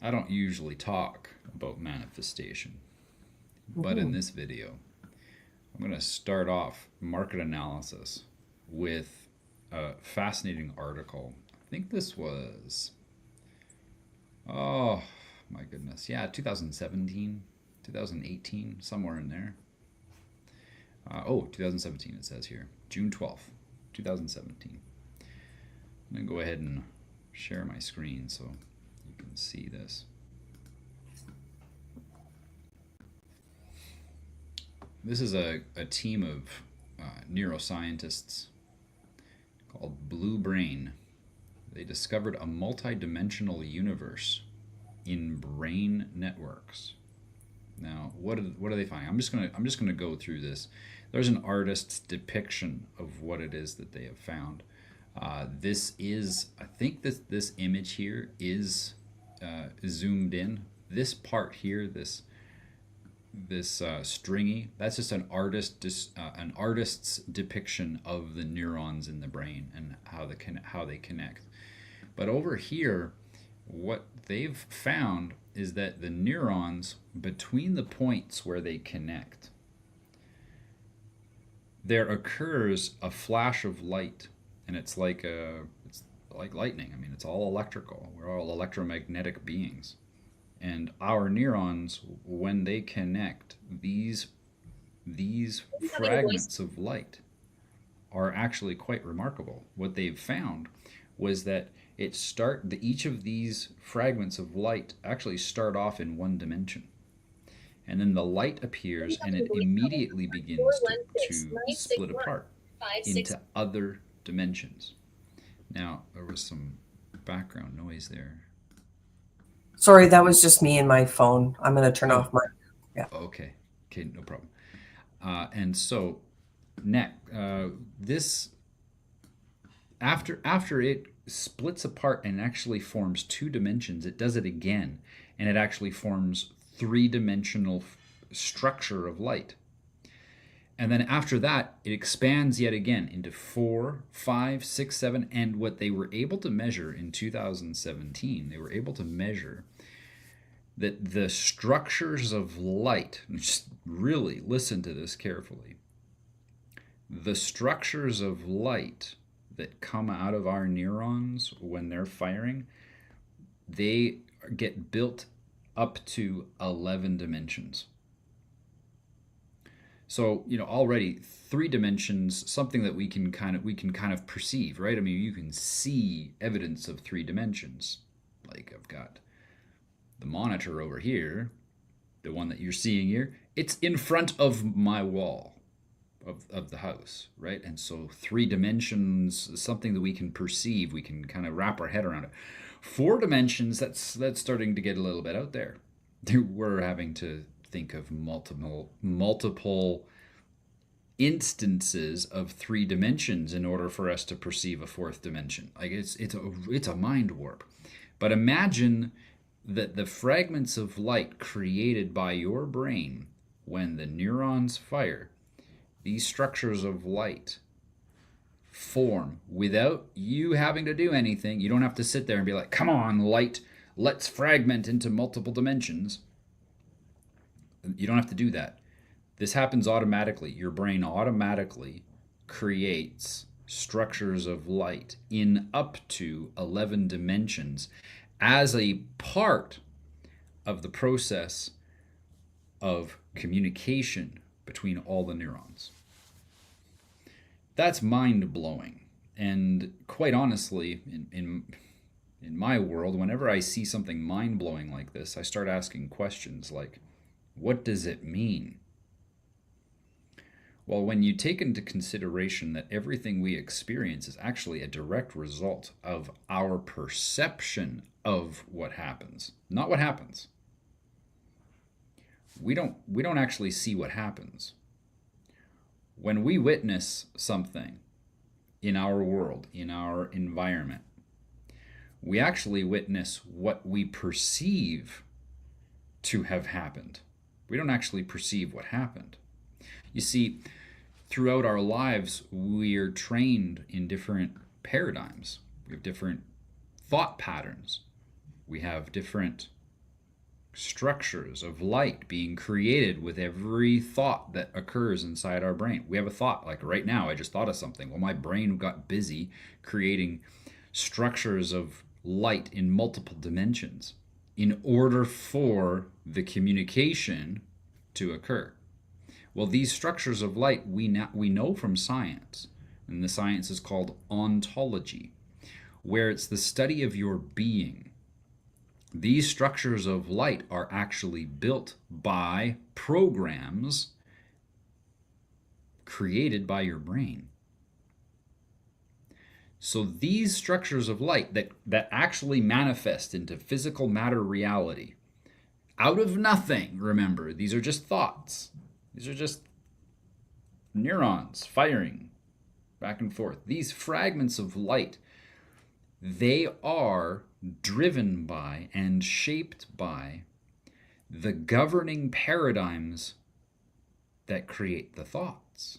I don't usually talk about manifestation, but in Mhm. this video, I'm going to start off market analysis with a fascinating article. I think this was, oh my goodness, yeah, 2017, 2018, somewhere in there. 2017 it says here, June 12th, 2017. I'm going to go ahead and share my screen so you can see this. This is a team of neuroscientists called Blue Brain. They discovered a multidimensional universe in brain networks. Now, what are they finding? I'm just gonna go through this. There's an artist's depiction of what it is that they have found. This is, I think this image here is zoomed in. This part here, this stringy, that's just an artist's depiction of the neurons in the brain and how they connect. But over here, what they've found is that the neurons between the points where they connect, there occurs a flash of light, and it's like lightning. I mean, it's all electrical. We're all electromagnetic beings. And our neurons, when they connect, these Having a voice. fragments of light are actually quite remarkable. What they've found was that each of these fragments of light actually start off in one dimension, and then the light appears and Having a it voice. immediately Four begins one six to nine six split one apart five six. into other dimensions. Now, there was some background noise there. Sorry, that was just me and my phone. I'm going to turn Oh, off my. Yeah. okay. Okay, no problem. And so, next, this after it splits apart and actually forms two dimensions, it does it again, and it actually forms three-dimensional structure of light. And then after that, it expands yet again into 4, 5, 6, 7. And what they were able to measure in 2017, they were able to measure that the structures of light, just really listen to this carefully, the structures of light that come out of our neurons when they're firing, they get built up to 11 dimensions. So, already three dimensions, something that we can kind of perceive, right? I mean, you can see evidence of three dimensions. Like, I've got the monitor over here, the one that you're seeing here. It's in front of my wall of the house, right? And so three dimensions, something that we can perceive, we can kind of wrap our head around it. Four dimensions, that's starting to get a little bit out there. We're having to think of multiple instances of three dimensions in order for us to perceive a fourth dimension. Like, it's a mind warp. But imagine that the fragments of light created by your brain when the neurons fire, these structures of light form without you having to do anything. You don't have to sit there and be like, come on, light, let's fragment into multiple dimensions. You don't have to do that. This happens automatically. Your brain automatically creates structures of light in up to 11 dimensions as a part of the process of communication between all the neurons. That's mind blowing. And quite honestly, in my world, whenever I see something mind blowing like this, I start asking questions like, what does it mean? Well, when you take into consideration that everything we experience is actually a direct result of our perception of what happens, not what happens. We don't actually see what happens. When we witness something in our world, in our environment, we actually witness what we perceive to have happened. We don't actually perceive what happened. You see, throughout our lives, we're trained in different paradigms. We have different thought patterns. We have different structures of light being created with every thought that occurs inside our brain. We have a thought, like right now, I just thought of something. Well, my brain got busy creating structures of light in multiple dimensions in order for the communication to occur. Well, these structures of light we know from science, and the science is called ontology, where it's the study of your being. These structures of light are actually built by programs created by your brain. So these structures of light that actually manifest into physical matter reality, out of nothing, remember, these are just thoughts. These are just neurons firing back and forth. These fragments of light, they are driven by and shaped by the governing paradigms that create the thoughts.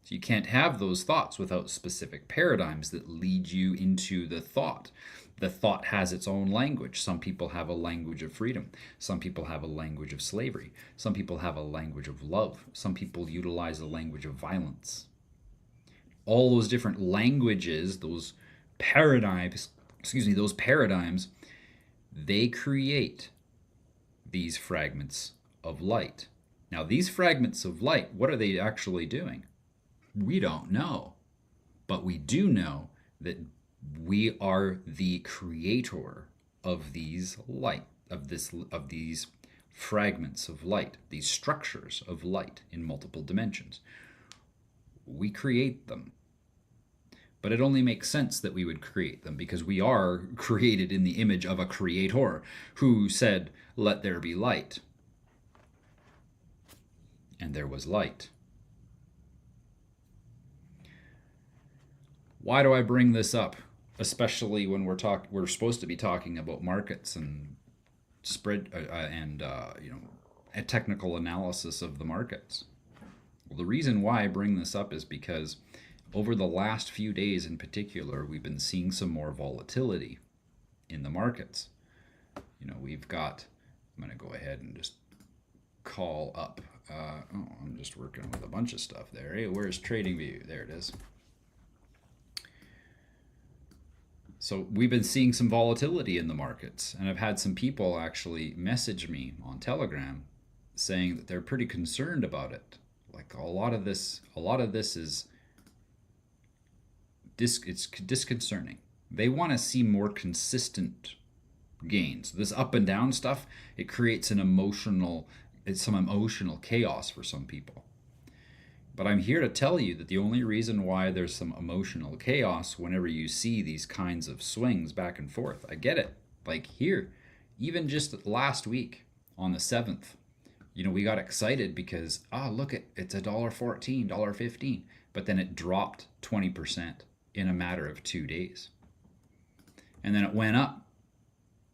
So you can't have those thoughts without specific paradigms that lead you into the thought. The thought has its own language. Some people have a language of freedom. Some people have a language of slavery. Some people have a language of love. Some people utilize a language of violence. All those different languages, those paradigms, they create these fragments of light. Now, these fragments of light, what are they actually doing? We don't know. But we do know that we are the creator of these light, of these fragments of light, these structures of light in multiple dimensions. We create them. But it only makes sense that we would create them because we are created in the image of a creator who said, "Let there be light." And there was light. Why do I bring this up? Especially when we're supposed to be talking about markets and spread a technical analysis of the markets. Well, the reason why I bring this up is because over the last few days in particular, we've been seeing some more volatility in the markets. We've got, I'm going to go ahead and just call up, I'm just working with a bunch of stuff there. Hey, where's TradingView? There it is. So we've been seeing some volatility in the markets, and I've had some people actually message me on Telegram saying that they're pretty concerned about it. Like a lot of this is it's disconcerting. They want to see more consistent gains. This up and down stuff, it creates some emotional chaos for some people. But I'm here to tell you that the only reason why there's some emotional chaos whenever you see these kinds of swings back and forth, I get it. Like here, even just last week on the 7th, we got excited because, look, it's $1.14, $1.15. But then it dropped 20% in a matter of 2 days. And then it went up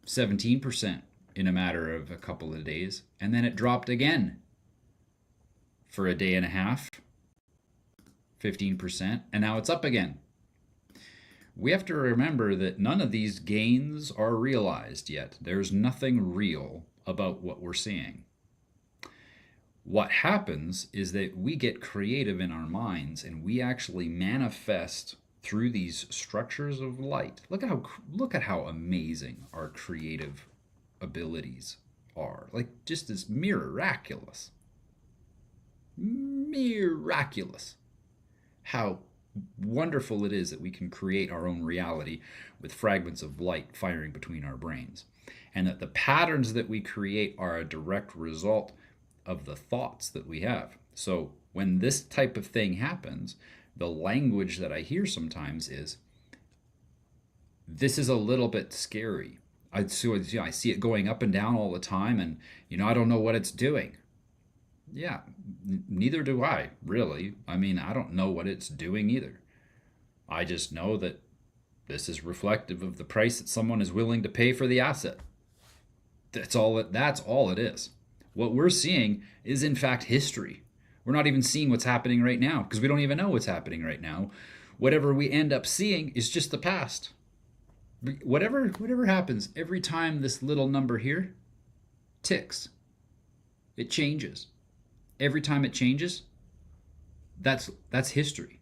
17% in a matter of a couple of days. And then it dropped again for a day and a half, 15%, and now it's up again. We have to remember that none of these gains are realized yet. There's nothing real about what we're seeing. What happens is that we get creative in our minds and we actually manifest through these structures of light. Look at how amazing our creative abilities are. Like, just as miraculous. How wonderful it is that we can create our own reality with fragments of light firing between our brains, and that the patterns that we create are a direct result of the thoughts that we have. So when this type of thing happens, the language that I hear sometimes is, "This is a little bit scary. I see it going up and down all the time, and I don't know what it's doing." Yeah, neither do I, really. I mean, I don't know what it's doing either. I just know that this is reflective of the price that someone is willing to pay for the asset. That's all it is. What we're seeing is, in fact, history. We're not even seeing what's happening right now because we don't even know what's happening right now. Whatever we end up seeing is just the past. Whatever happens, every time this little number here ticks, it changes. Every time it changes, that's history.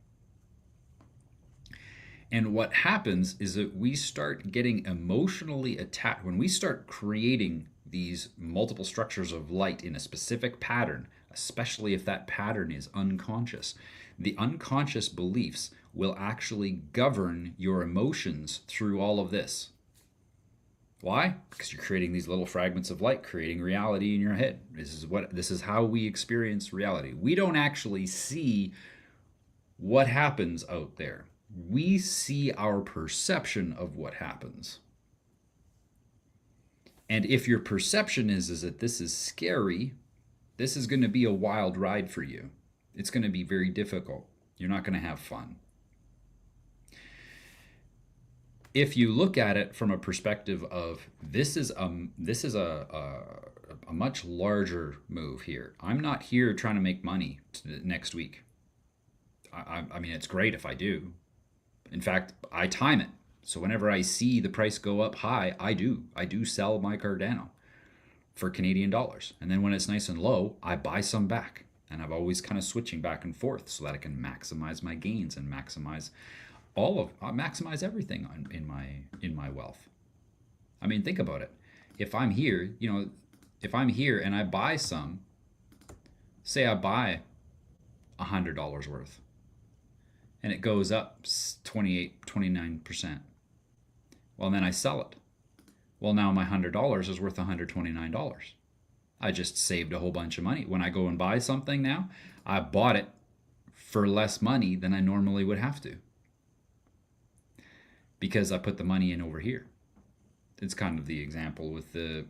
And what happens is that we start getting emotionally attached when we start creating these multiple structures of light in a specific pattern, especially if that pattern is unconscious. The unconscious beliefs will actually govern your emotions through all of this. Why? Because you're creating these little fragments of light, creating reality in your head. This is how we experience reality. We don't actually see what happens out there. We see our perception of what happens. And if your perception is that this is scary, this is going to be a wild ride for you. It's going to be very difficult. You're not going to have fun. If you look at it from a perspective of this is a much larger move here. I'm not here trying to make money next week. I mean, it's great if I do. In fact, I time it. So whenever I see the price go up high, I do sell my Cardano for Canadian dollars. And then when it's nice and low, I buy some back. And I'm always kind of switching back and forth so that I can maximize my gains and maximize everything in my wealth. I mean, think about it. If I'm here, and I buy some, say I buy $100 worth, and it goes up 29%. Well, then I sell it. Well, now my $100 is worth $129. I just saved a whole bunch of money. When I go and buy something now, I bought it for less money than I normally would have to, because I put the money in over here. It's kind of the example with the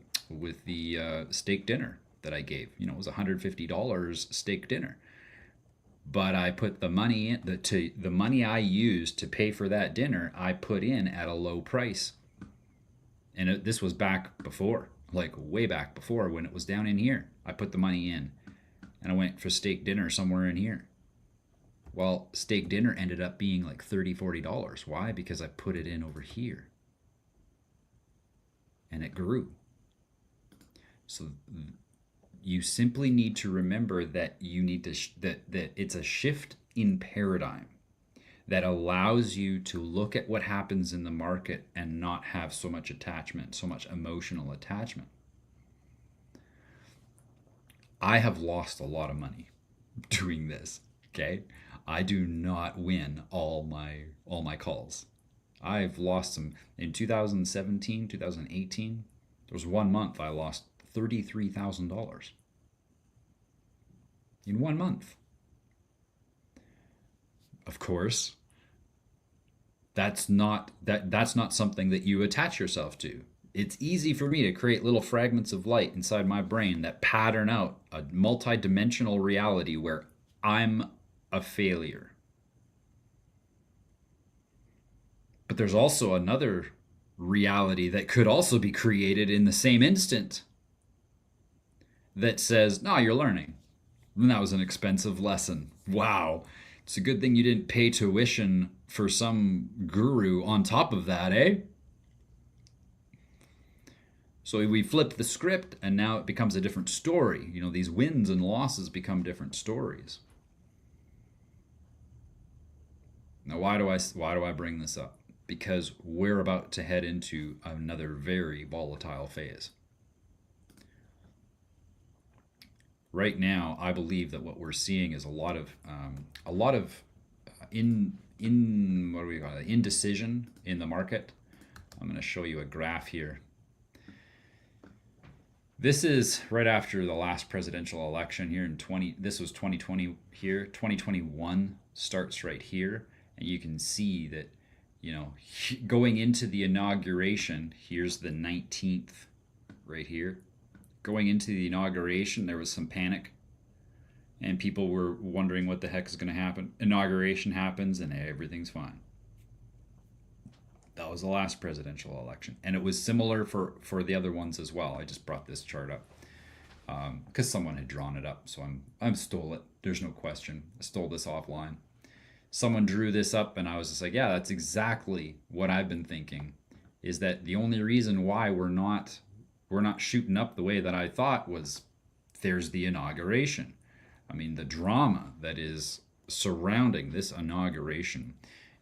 steak dinner that I gave. It was $150 steak dinner, but I put the money in the money I used to pay for that dinner. I put in at a low price, and this was back before, like way back before, when it was down in here. I put the money in, and I went for steak dinner somewhere in here. Well, steak dinner ended up being like $30-40. Why? Because I put it in over here, and it grew. So you simply need to remember that that it's a shift in paradigm that allows you to look at what happens in the market and not have so much attachment, so much emotional attachment. I have lost a lot of money doing this, okay? I do not win all my calls. I've lost some in 2017, 2018. There was 1 month I lost $33,000 in 1 month. Of course, that's not something that you attach yourself to. It's easy for me to create little fragments of light inside my brain that pattern out a multi-dimensional reality where I'm a failure. But there's also another reality that could also be created in the same instant that says, no, you're learning. And that was an expensive lesson. Wow. It's a good thing you didn't pay tuition for some guru on top of that, eh? So we flipped the script, and now it becomes a different story. These wins and losses become different stories. Now, why do I bring this up? Because we're about to head into another very volatile phase. Right now, I believe that what we're seeing is a lot of indecision in the market. I'm going to show you a graph here. This is right after the last presidential election here in this was 2020 here. 2021 starts right here, and you can see that, going into the inauguration, here's the 19th right here. Going into the inauguration, there was some panic, and people were wondering what the heck is going to happen. Inauguration happens, and everything's fine. That was the last presidential election, and it was similar for the other ones as well. I just brought this chart up because someone had drawn it up, so I stole it. There's no question. I stole this offline. Someone drew this up, and I was just like, yeah, that's exactly what I've been thinking. is that the only reason why we're not shooting up the way that I thought was there's the inauguration. I mean, the drama that is surrounding this inauguration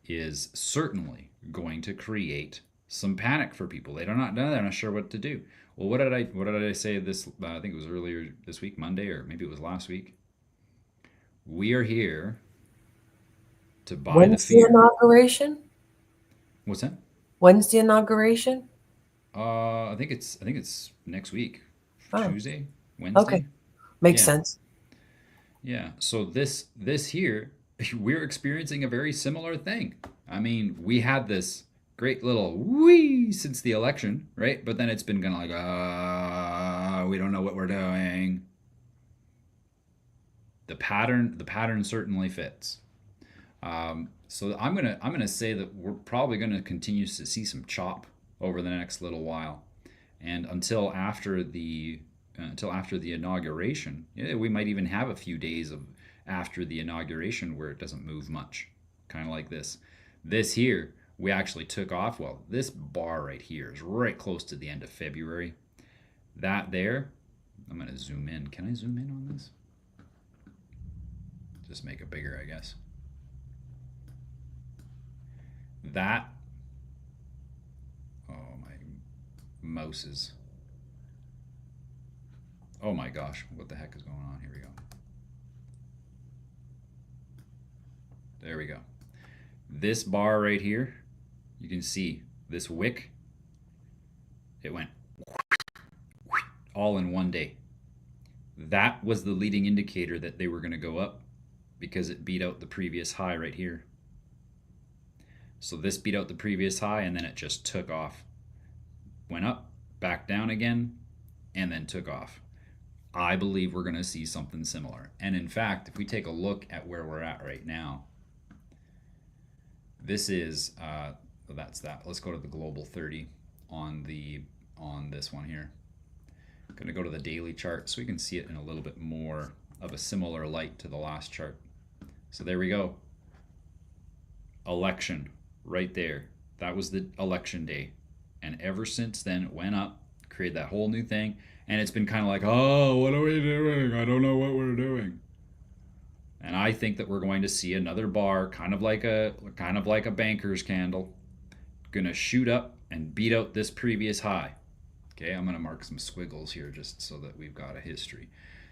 is certainly going to create some panic for people. They're not sure what to do. Well, what did I say this? I think it was earlier this week, Monday, or maybe it was last week. We are here to buy the When's the fear. inauguration? What's that? When's the inauguration? I think it's next week, Oh, Tuesday, okay. Wednesday. Makes Yeah, sense. yeah. So this here, we're experiencing a very similar thing. I mean, we had this great little wee since the election, right? But then it's been kind of like, we don't know what we're doing. The pattern certainly fits. So I'm gonna say that we're probably gonna continue to see some chop over the next little while, and until after the inauguration. Yeah, we might even have a few days of after the inauguration where it doesn't move much, kind of like this. This here, we actually took off. Well, this bar right here is right close to the end of February. That there, I'm gonna zoom in. Can I zoom in on this? Just make it bigger, I guess. That, oh, my mouse is, oh my gosh, what the heck is going on? Here we go. There we go. This bar right here, you can see this wick, it went all in one day. That was the leading indicator that they were going to go up because it beat out the previous high right here. So this beat out the previous high and then it just took off. Went up, back down again, and then took off. I believe we're going to see something similar. And in fact, if we take a look at where we're at right now, this is that's that. Let's go to the global 30 on this one here. I'm going to go to the daily chart so we can see it in a little bit more of a similar light to the last chart. So there we go. Election right there. That was the election day. And ever since then, it went up, created that whole new thing. And it's been kind of like, oh, what are we doing? I don't know what we're doing. And I think that we're going to see another bar, kind of like a banker's candle, going to shoot up and beat out this previous high. Okay, I'm going to mark some squiggles here just so that we've got a history.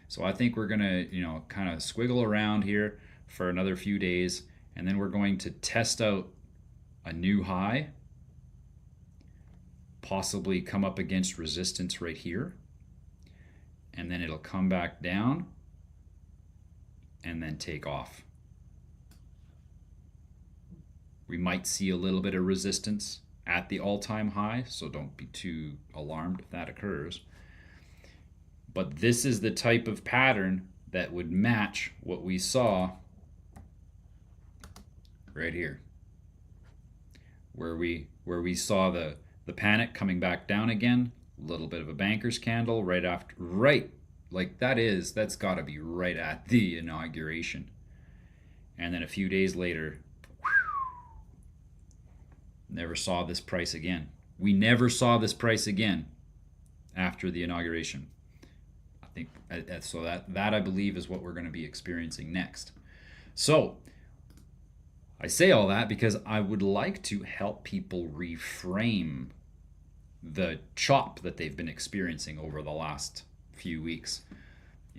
So I think we're going to, kind of squiggle around here for another few days, and then we're going to test out a new high, possibly come up against resistance right here, and then it'll come back down and then take off. We might see a little bit of resistance at the all-time high, so don't be too alarmed if that occurs. But this is the type of pattern that would match what we saw right here, where we saw the panic coming back down again, a little bit of a banker's candle right after, right, like that's got to be right at the inauguration. And then a few days later, never saw this price again. We never saw this price again after the inauguration. I think so. That I believe is what we're going to be experiencing next. So I say all that because I would like to help people reframe the chop that they've been experiencing over the last few weeks.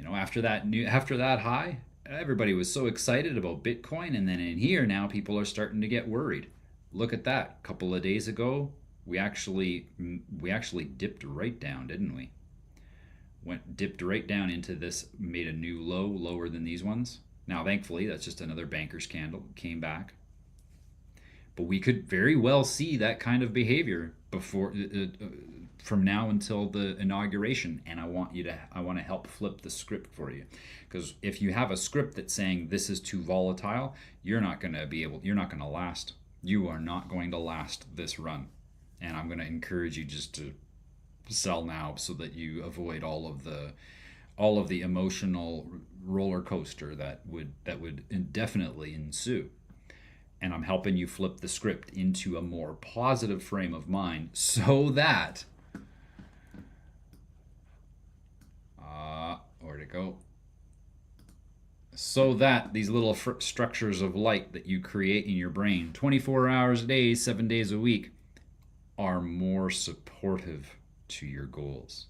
After that high, everybody was so excited about Bitcoin, and then in here now people are starting to get worried. Look at that. A couple of days ago, we actually dipped right down, didn't we? Dipped right down into this, made a new low, lower than these ones. Now, thankfully, that's just another banker's candle. Came back. But we could very well see that kind of behavior from now until the inauguration, and I want to help flip the script for you, because if you have a script that's saying this is too volatile, you're not going to last. You are not going to last this run, and I'm going to encourage you just to sell now so that you avoid all of the emotional roller coaster that would definitely ensue. And I'm helping you flip the script into a more positive frame of mind so that, where'd it go? So that these little structures of light that you create in your brain 24 hours a day, 7 days a week are more supportive to your goals.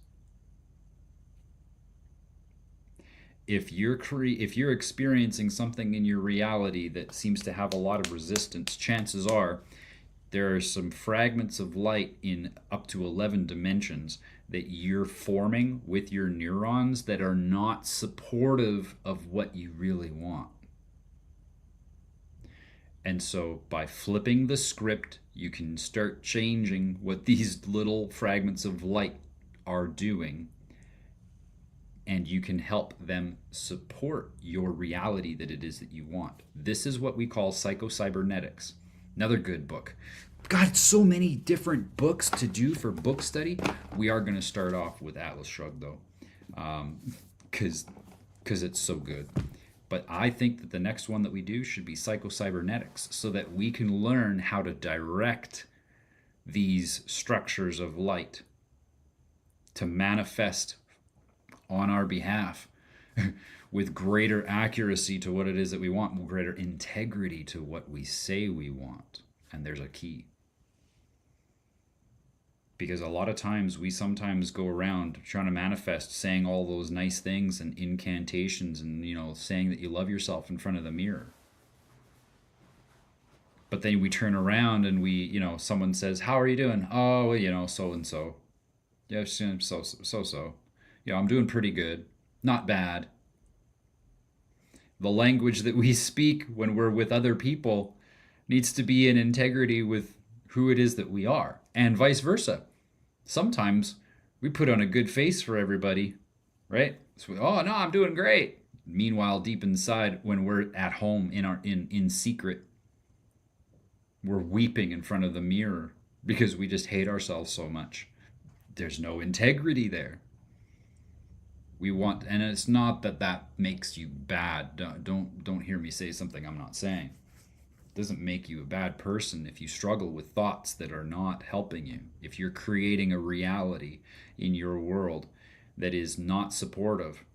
If you're experiencing something in your reality that seems to have a lot of resistance, chances are there are some fragments of light in up to 11 dimensions that you're forming with your neurons that are not supportive of what you really want. And so by flipping the script, you can start changing what these little fragments of light are doing, and you can help them support your reality that it is that you want. This is what we call psychocybernetics. Another good book. God, so many different books to do for book study. We are going to start off with Atlas Shrugged, though, because it's so good. But I think that the next one that we do should be psychocybernetics, so that we can learn how to direct these structures of light to manifest on our behalf with greater accuracy to what it is that we want, with greater integrity to what we say we want. And there's a key. Because a lot of times we sometimes go around trying to manifest, saying all those nice things and incantations and, saying that you love yourself in front of the mirror. But then we turn around and we, someone says, "How are you doing?" "Oh, well, so and so." "Yeah, so. Yeah, I'm doing pretty good. Not bad." The language that we speak when we're with other people needs to be in integrity with who it is that we are, and vice versa. Sometimes we put on a good face for everybody, right? So, "Oh no, I'm doing great." Meanwhile, deep inside, when we're at home in secret, we're weeping in front of the mirror because we just hate ourselves so much. There's no integrity there. And it's not that makes you bad. Don't hear me say something I'm not saying. It doesn't make you a bad person if you struggle with thoughts that are not helping you. If you're creating a reality in your world that is not supportive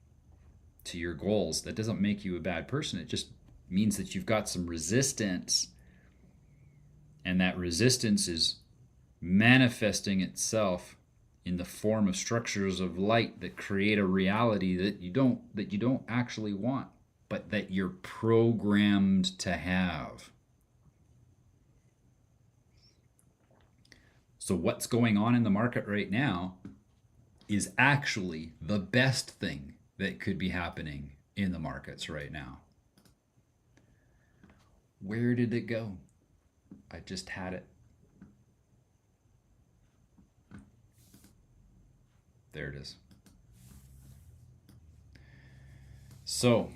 to your goals, that doesn't make you a bad person. It just means that you've got some resistance, and that resistance is manifesting itself in the form of structures of light that create a reality that you don't actually want, but that you're programmed to have. So what's going on in the market right now is actually the best thing that could be happening in the markets right now. Where did it go? I just had it. There it is. So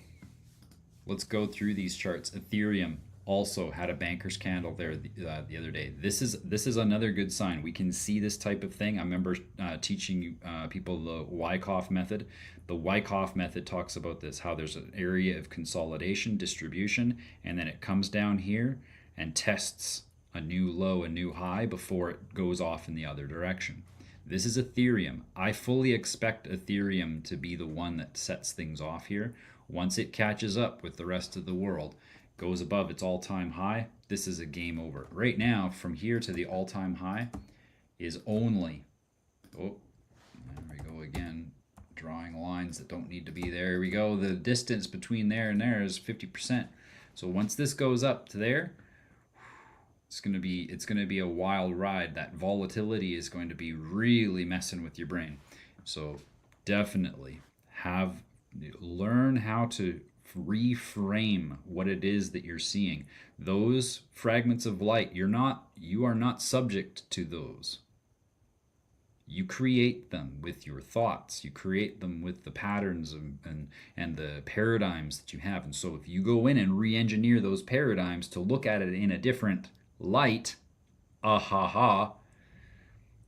let's go through these charts. Ethereum also had a banker's candle there the other day. This is another good sign. We can see this type of thing. I remember teaching people the Wyckoff method. The Wyckoff method talks about this, how there's an area of consolidation, distribution, and then it comes down here and tests a new low, a new high before it goes off in the other direction. This is Ethereum. I fully expect Ethereum to be the one that sets things off here. Once it catches up with the rest of the world, goes above its all-time high, this is a game over. Right now, from here to the all-time high is only, there we go again, drawing lines that don't need to be there. Here we go. The distance between there and there is 50%. So once this goes up to there, it's going to be a wild ride. That volatility is going to be really messing with your brain. So definitely learn how to reframe what it is that you're seeing. Those fragments of light, you are not subject to those. You create them with your thoughts. You create them with the patterns and the paradigms that you have. And so if you go in and re-engineer those paradigms to look at it in a different light,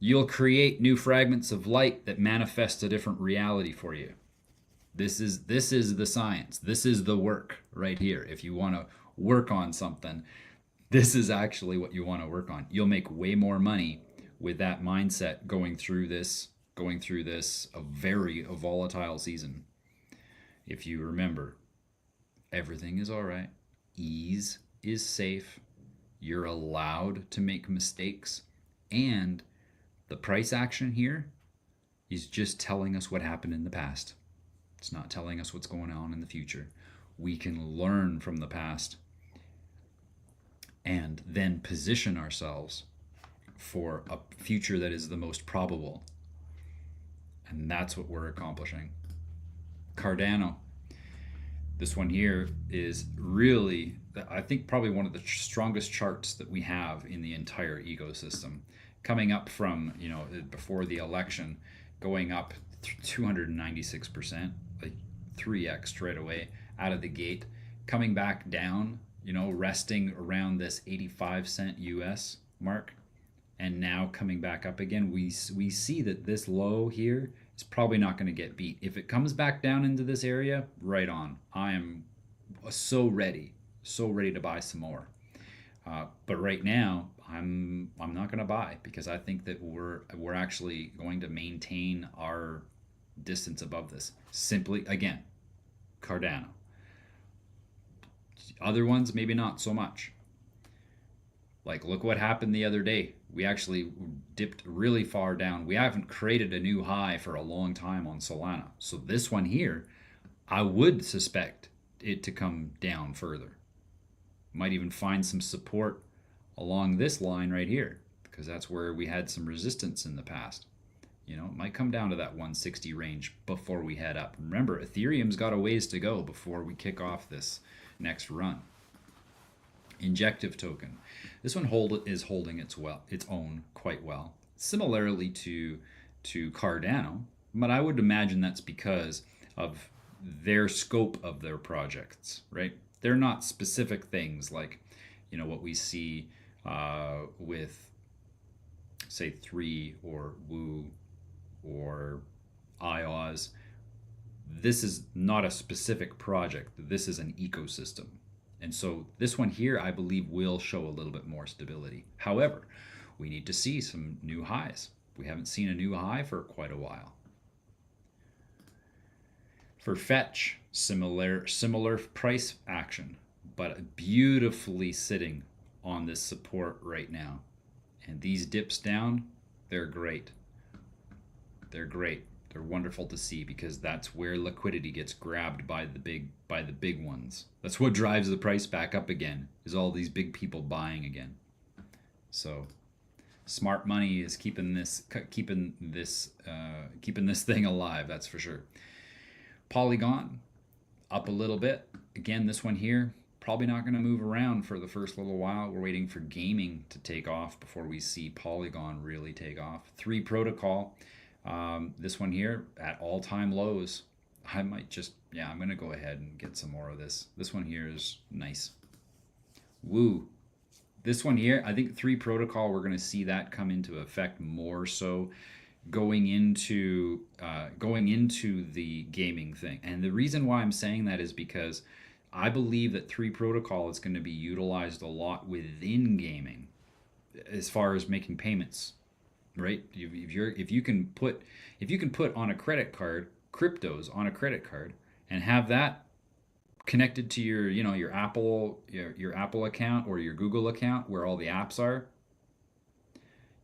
you'll create new fragments of light that manifest a different reality for you. This is the science. This is the work right here. If you want to work on something, This is actually what you want to work on. You'll make way more money with that mindset going through this a very volatile season. If you remember, everything is all right. Ease is safe. You're allowed to make mistakes. And the price action here is just telling us what happened in the past. It's not telling us what's going on in the future. We can learn from the past and then position ourselves for a future that is the most probable. And that's what we're accomplishing. Cardano. This one here is really, I think, probably one of the strongest charts that we have in the entire ecosystem. Coming up from, before the election, going up 296%, like 3x straight away out of the gate, coming back down, resting around this 85 cent US mark, and now coming back up again. We see that this low here is probably not going to get beat. If it comes back down into this area, right on. I am so ready to buy some more. But right now, I'm not going to buy, because I think that we're actually going to maintain our distance above this. Simply, again, Cardano. Other ones, maybe not so much. Like, look what happened the other day. We actually dipped really far down. We haven't created a new high for a long time on Solana. So this one here, I would suspect it to come down further. Might even find some support along this line right here, because that's where we had some resistance in the past. It might come down to that 160 range before we head up. Remember, Ethereum's got a ways to go before we kick off this next run. Injective token. This one is holding its own quite well. Similarly to Cardano, but I would imagine that's because of their scope of their projects, right? They're not specific things like, what we see with, say, 3 or Woo or IOS. This is not a specific project. This is an ecosystem. And so this one here, I believe, will show a little bit more stability. However, we need to see some new highs. We haven't seen a new high for quite a while. For Fetch, similar price action, but beautifully sitting on this support right now. And these dips down, they're great. They're great. They're wonderful to see, because that's where liquidity gets grabbed by the big ones. That's what drives the price back up again, is all these big people buying again. So smart money is keeping this thing alive, that's for sure. Polygon up a little bit. Again, this one here probably not going to move around for the first little while. We're waiting for gaming to take off before we see Polygon really take off. 3 Protocol. This one here at all-time lows. I'm going to go ahead and get some more of this. This one here is nice. Woo. This one here, I think 3 Protocol, we're going to see that come into effect more so going into the gaming thing. And the reason why I'm saying that is because I believe that 3 Protocol is going to be utilized a lot within gaming as far as making payments. Right? If you can put on a credit card cryptos on a credit card and have that connected to your Apple account or your Google account where all the apps are,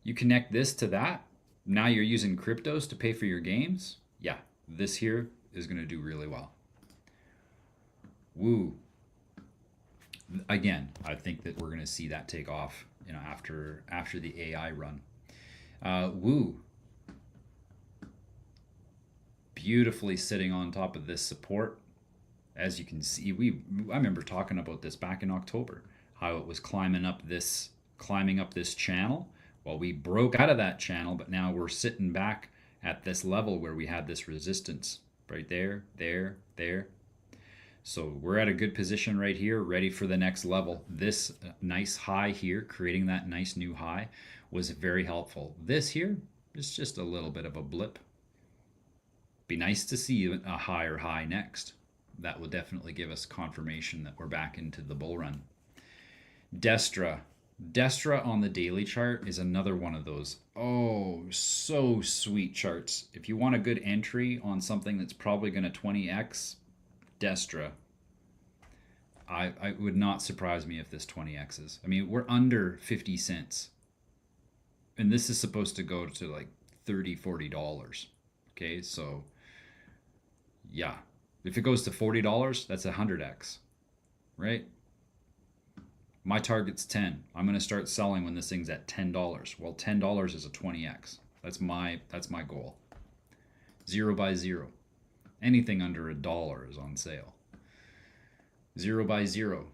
you connect this to that. Now you're using cryptos to pay for your games. Yeah, this here is going to do really well. Woo. Again, I think that we're going to see that take off, after the AI run. Woo. Beautifully sitting on top of this support. As you can see, I remember talking about this back in October, how it was climbing up this channel. Well, we broke out of that channel, but now we're sitting back at this level where we had this resistance right there. So we're at a good position right here, ready for the next level. This nice high here, creating that nice new high, was very helpful. This here is just a little bit of a blip. Be nice to see a higher high next. That will definitely give us confirmation that we're back into the bull run. Destra. Destra on the daily chart is another one of those. Oh, so sweet charts. If you want a good entry on something that's probably going to 20x, Destra. I would not surprise me if this 20x's. I mean, we're under 50 cents. And this is supposed to go to like $30, $40. Okay, so yeah. If it goes to $40, that's 100x, right? My target's 10. I'm going to start selling when this thing's at $10. Well, $10 is a 20x. That's my goal. 0 by 0. Anything under $1 is on sale. 0 by 0.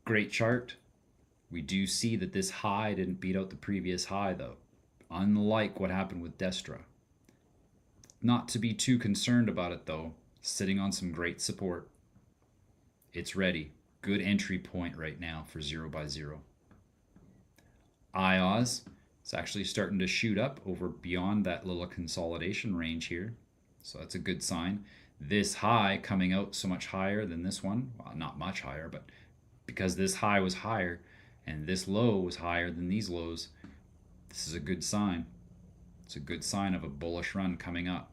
Great chart. We do see that this high didn't beat out the previous high though. Unlike what happened with Destra. Not to be too concerned about it though. Sitting on some great support. It's ready. Good entry point right now for 0 by 0. IOS, it's actually starting to shoot up over beyond that little consolidation range here. So that's a good sign. This high coming out so much higher than this one. Well, not much higher, but because this high was higher and this low was higher than these lows, this is a good sign. It's a good sign of a bullish run coming up.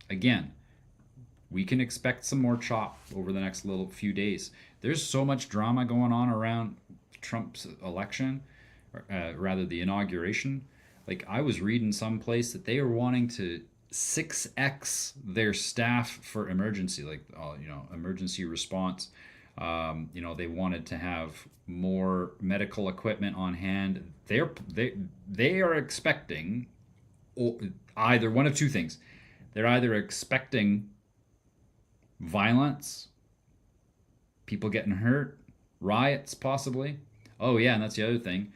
Again, we can expect some more chop over the next little few days. There's so much drama going on around Trump's election, rather the inauguration. Like I was reading someplace that they are wanting to 6x their staff for emergency, like emergency response. They wanted to have more medical equipment on hand. They are expecting either one of two things. They're either expecting violence, people getting hurt, riots possibly. Oh yeah, and that's the other thing.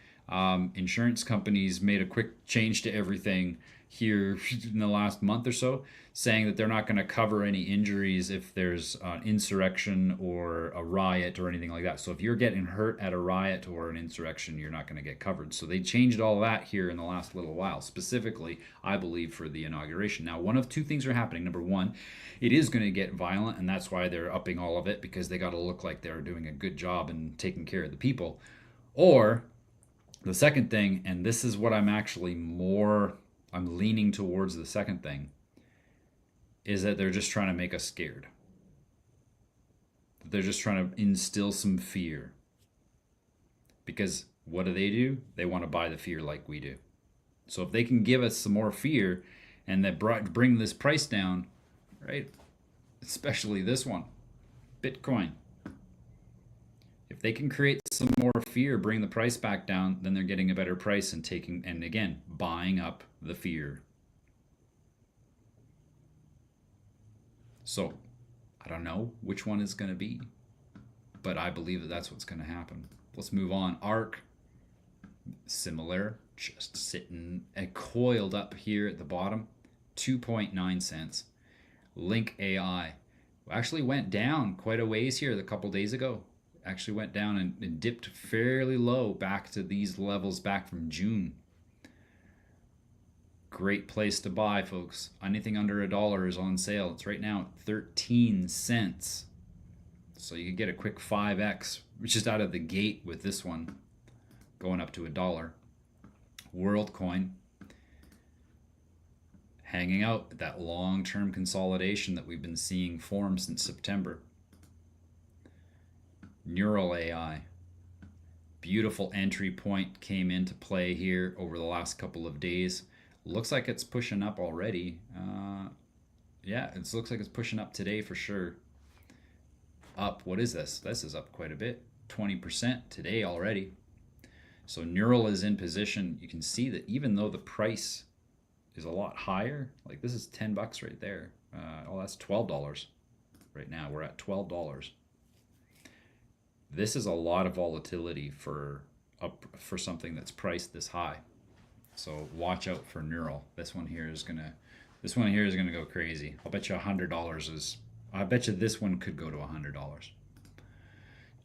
Insurance companies made a quick change to everything here in the last month or so, saying that they're not going to cover any injuries if there's an insurrection or a riot or anything like that. So if you're getting hurt at a riot or an insurrection, you're not going to get covered. So they changed all that here in the last little while, specifically, I believe, for the inauguration. Now, one of two things are happening. Number one, it is going to get violent, and that's why they're upping all of it, because they got to look like they're doing a good job in taking care of the people. Or the second thing, and this is what I'm leaning towards the second thing, is that they're just trying to make us scared. They're just trying to instill some fear. Because what do? They want to buy the fear like we do. So if they can give us some more fear and that bring this price down, right? Especially this one, Bitcoin. If they can create some more fear, bring the price back down, then they're getting a better price and again, buying up the fear. So, I don't know which one is going to be, but I believe that that's what's going to happen. Let's move on. ARK, similar, just sitting and coiled up here at the bottom, 2.9 cents. Link AI actually went down quite a ways here a couple days ago. Actually went down and dipped fairly low back to these levels back from June. Great place to buy, folks. Anything under $1 is on sale. It's right now at 13 cents. So you could get a quick 5x, which is out of the gate with this one, going up to $1. WorldCoin, hanging out at that long-term consolidation that we've been seeing form since September. Neural AI, beautiful entry point came into play here over the last couple of days. Looks like it's pushing up already. Yeah, it looks like it's pushing up today for sure. Up, what is this? This is up quite a bit, 20% today already. So Neural is in position. You can see that even though the price is a lot higher, like this is 10 bucks right there. Oh, that's $12 right now. We're at $12. This is a lot of volatility for something that's priced this high. So watch out for Neural. This one here is gonna go crazy. I'll bet you $100 I bet you this one could go to $100.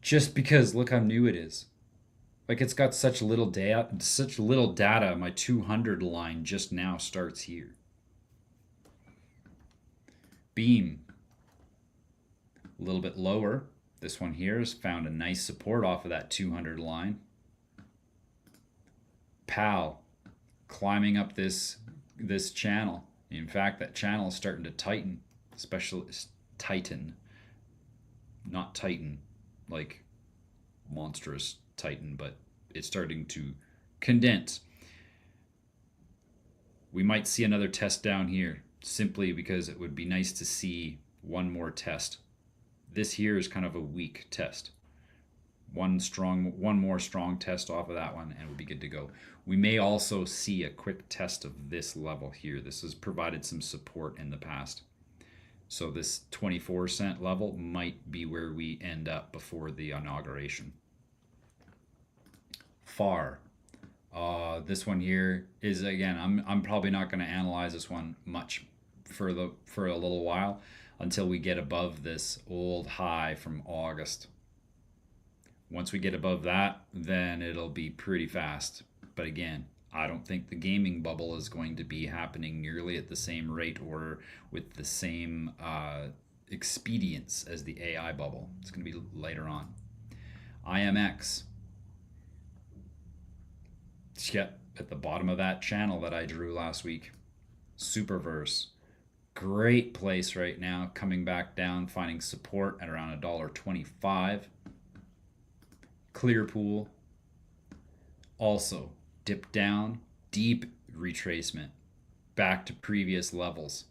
Just because look how new it is. Like it's got such little data. My 200 line just now starts here. Beam, a little bit lower. This one here has found a nice support off of that 200 line. PAL climbing up this channel. In fact, that channel is starting to tighten, especially tighten, not tighten like monstrous tighten, but it's starting to condense. We might see another test down here simply because it would be nice to see one more test. This here is kind of a weak test. One more strong test off of that one and we'll be good to go. We may also see a quick test of this level here. This has provided some support in the past. So this 24-cent level might be where we end up before the inauguration. FAR. This one here is, again, I'm probably not going to analyze this one much for a little while until we get above this old high from August. Once we get above that, then it'll be pretty fast. But again, I don't think the gaming bubble is going to be happening nearly at the same rate or with the same expedience as the AI bubble. It's going to be later on. IMX. Yep, at the bottom of that channel that I drew last week. Superverse. Great place right now, coming back down, finding support at around $1.25. Clearpool also dipped down, deep retracement back to previous levels.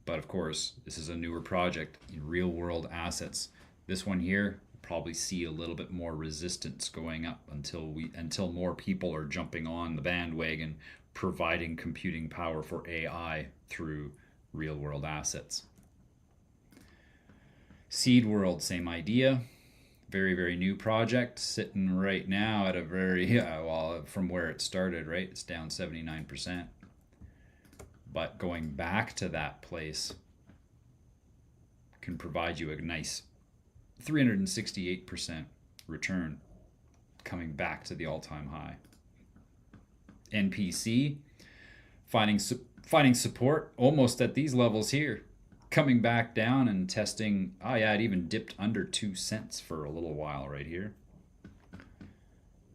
But of course, this is a newer project in real world assets. This one here will probably see a little bit more resistance going up until more people are jumping on the bandwagon, providing computing power for AI through real world assets. Seed World, same idea. Very, very new project, sitting right now at a very, from where it started, right? It's down 79%. But going back to that place can provide you a nice 368% return coming back to the all-time high. NPC, finding support almost at these levels here. Coming back down and testing. Oh yeah, it even dipped under 2 cents for a little while right here.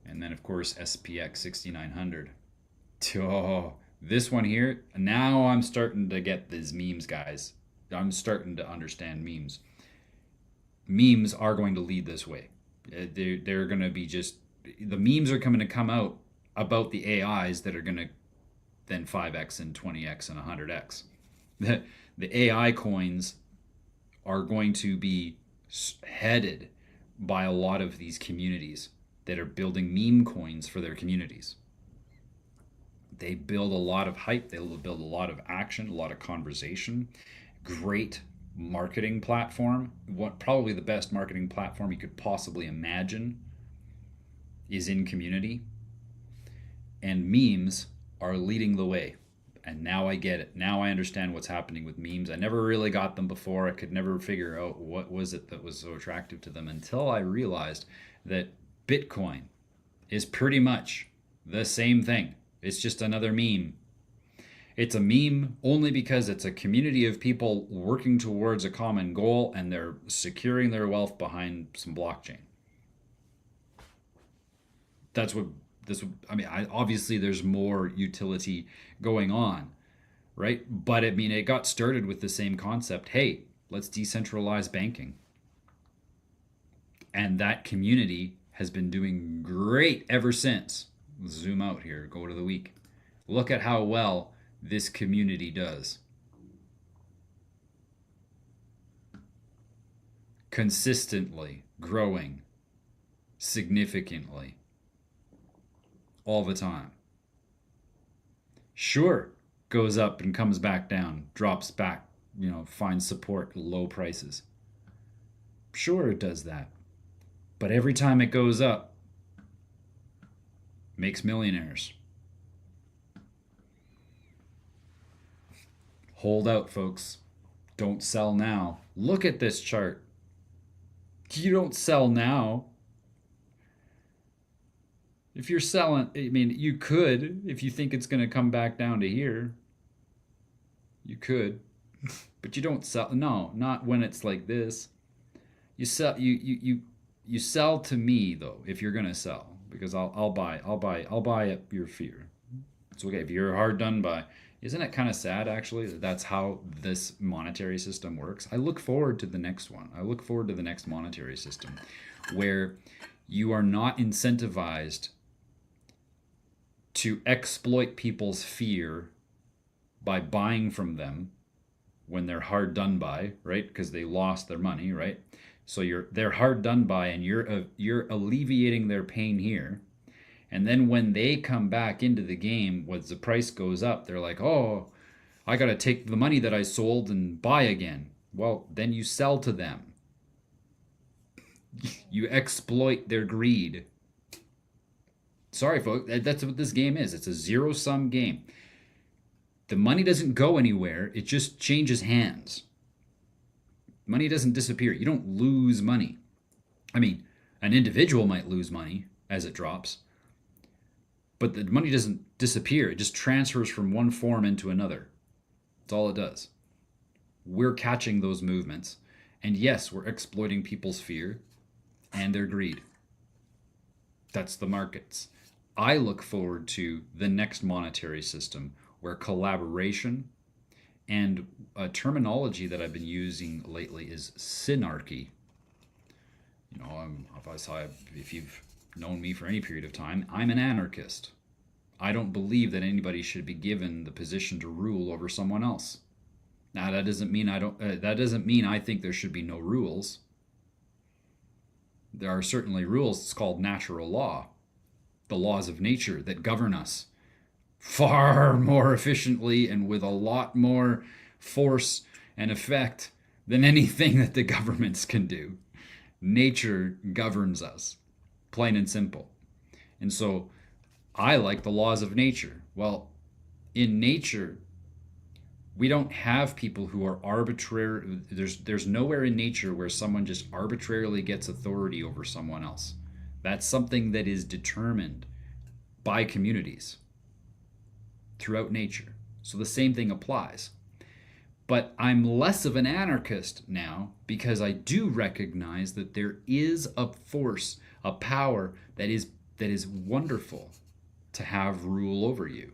And then of course SPX 6900. Oh, this one here. Now I'm starting to get these memes, guys. I'm starting to understand memes. Memes are going to lead this way. They're going to be the memes are coming to come out about the AIs that are going to then 5x and 20x and 100x. The AI coins are going to be headed by a lot of these communities that are building meme coins for their communities. They build a lot of hype. They'll build a lot of action, a lot of conversation. Great marketing platform. Probably the best marketing platform you could possibly imagine is in community. And memes are leading the way. And now I get it. Now I understand what's happening with memes. I never really got them before. I could never figure out what was it that was so attractive to them until I realized that Bitcoin is pretty much the same thing. It's just another meme. It's a meme only because it's a community of people working towards a common goal and they're securing their wealth behind some blockchain. That's what obviously there's more utility going on, right? But it got started with the same concept. Hey, let's decentralize banking. And that community has been doing great ever since. Let's zoom out here, go to the week. Look at how well this community does. Consistently growing, significantly, all the time. Sure, goes up and comes back down, drops back, finds support, low prices. Sure, it does that. But every time it goes up, makes millionaires. Hold out, folks. Don't sell now. Look at this chart. You don't sell now. If you're selling, you could, if you think it's going to come back down to here. You could. But you don't sell. No, not when it's like this. You sell to me though if you're gonna sell, because I'll buy up your fear. It's okay if you're hard done by. Isn't it kind of sad actually that that's how this monetary system works? I look forward to the next one. I look forward to the next monetary system where you are not incentivized to exploit people's fear by buying from them when they're hard done by, right? Because they lost their money, right? So they're hard done by, and you're alleviating their pain here. And then when they come back into the game, once the price goes up, they're like, "Oh, I got to take the money that I sold and buy again." Well, then you sell to them. You exploit their greed. Sorry, folks, that's what this game is. It's a zero-sum game. The money doesn't go anywhere, it just changes hands. Money doesn't disappear. You don't lose money. I mean, an individual might lose money as it drops, but the money doesn't disappear. It just transfers from one form into another. That's all it does. We're catching those movements. And yes, we're exploiting people's fear and their greed. That's the markets. I look forward to the next monetary system where collaboration and a terminology that I've been using lately is synarchy. You know, if you've known me for any period of time, I'm an anarchist. I don't believe that anybody should be given the position to rule over someone else. Now that doesn't mean I think there should be no rules. There are certainly rules. It's called natural law, the laws of nature that govern us far more efficiently and with a lot more force and effect than anything that the governments can do. Nature governs us, plain and simple. And so I like the laws of nature. Well, in nature, we don't have people who are arbitrary. There's nowhere in nature where someone just arbitrarily gets authority over someone else. That's something that is determined by communities throughout nature. So the same thing applies. But I'm less of an anarchist now because I do recognize that there is a force, a power that is wonderful to have rule over you.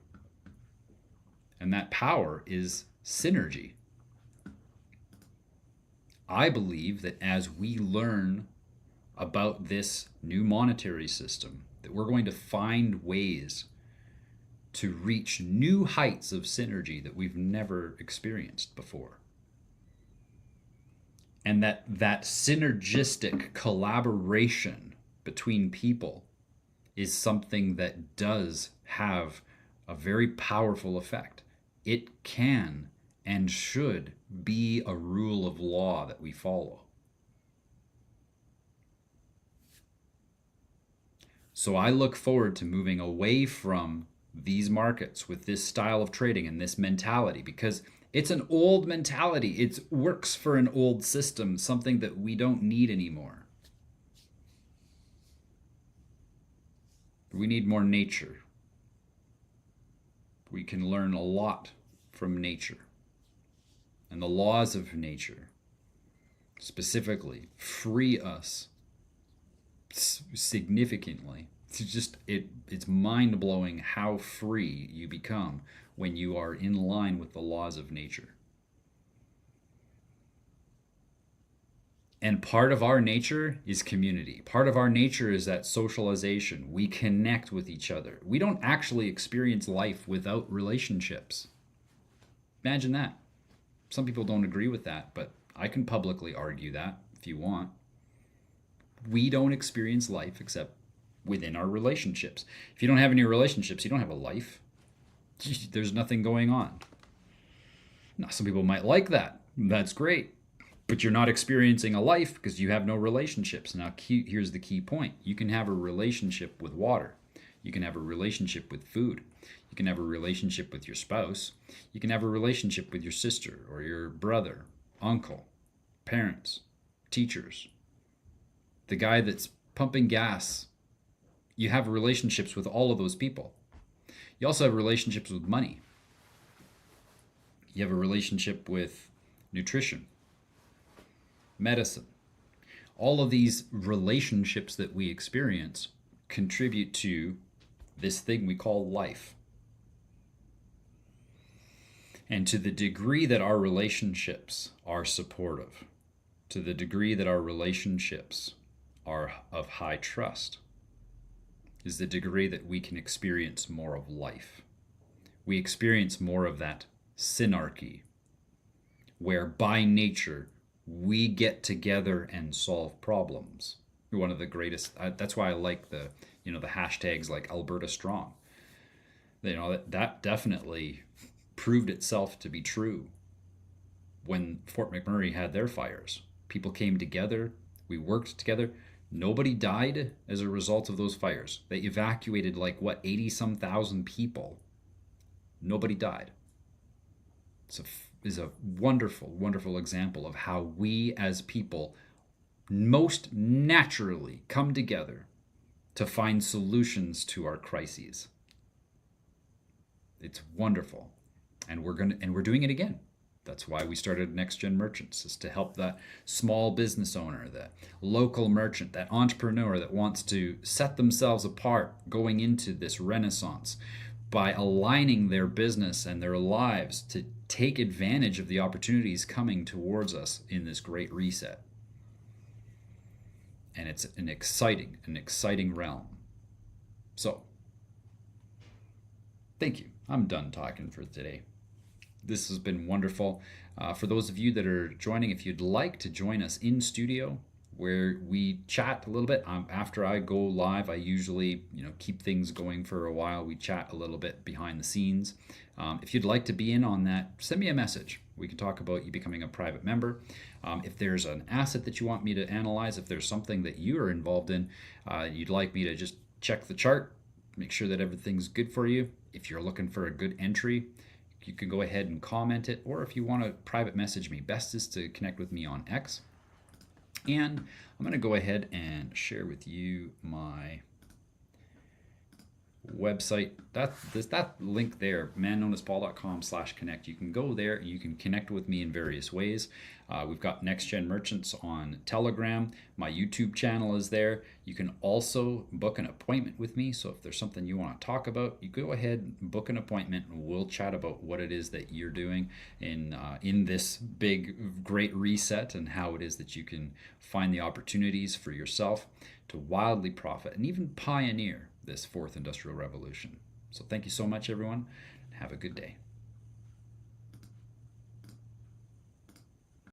And that power is synergy. I believe that as we learn about this new monetary system, that we're going to find ways to reach new heights of synergy that we've never experienced before. And that synergistic collaboration between people is something that does have a very powerful effect. It can and should be a rule of law that we follow. So I look forward to moving away from these markets with this style of trading and this mentality, because it's an old mentality. It works for an old system, something that we don't need anymore. We need more nature. We can learn a lot from nature. And the laws of nature specifically free us significantly. It's mind-blowing how free you become when you are in line with the laws of nature. And part of our nature is community. Part of our nature is that socialization. We connect with each other. We don't actually experience life without relationships. Imagine that. Some people don't agree with that, but I can publicly argue that if you want. We don't experience life except within our relationships. If you don't have any relationships, you don't have a life. There's nothing going on. Now, some people might like that. That's great. But you're not experiencing a life because you have no relationships. Now, here's the key point. You can have a relationship with water. You can have a relationship with food. You can have a relationship with your spouse. You can have a relationship with your sister or your brother, uncle, parents, teachers, the guy that's pumping gas. You have relationships with all of those people. You also have relationships with money. You have a relationship with nutrition, medicine. All of these relationships that we experience contribute to this thing we call life. And to the degree that our relationships are supportive, to the degree that our relationships are of high trust, is the degree that we can experience more of life. We experience more of that synarchy, where by nature we get together and solve problems. One of the greatest, that's why I like the hashtags like Alberta Strong. That definitely proved itself to be true when Fort McMurray had their fires. People came together, we worked together. Nobody died as a result of those fires. They evacuated 80 some thousand people. Nobody died. Is a wonderful, wonderful example of how we as people most naturally come together to find solutions to our crises. It's wonderful. And we're doing it again. That's why we started Next Gen Merchants, is to help that small business owner, that local merchant, that entrepreneur that wants to set themselves apart going into this renaissance by aligning their business and their lives to take advantage of the opportunities coming towards us in this great reset. And it's an exciting realm. So, thank you. I'm done talking for today. This has been wonderful. For those of you that are joining, if you'd like to join us in studio where we chat a little bit, after I go live, I usually keep things going for a while. We chat a little bit behind the scenes. If you'd like to be in on that, send me a message. We can talk about you becoming a private member. If there's an asset that you want me to analyze, if there's something that you are involved in, you'd like me to just check the chart, make sure that everything's good for you. If you're looking for a good entry, you can go ahead and comment it, or if you want to private message me, best is to connect with me on X. And I'm going to go ahead and share with you my website. That link there, manknownaspaul.com/connect. You can go there and you can connect with me in various ways. We've got Next Gen Merchants on Telegram. My YouTube channel is there. You can also book an appointment with me. So if there's something you want to talk about, you go ahead and book an appointment and we'll chat about what it is that you're doing in this big, great reset, and how it is that you can find the opportunities for yourself to wildly profit and even pioneer this fourth industrial revolution. So thank you so much, everyone. Have a good day.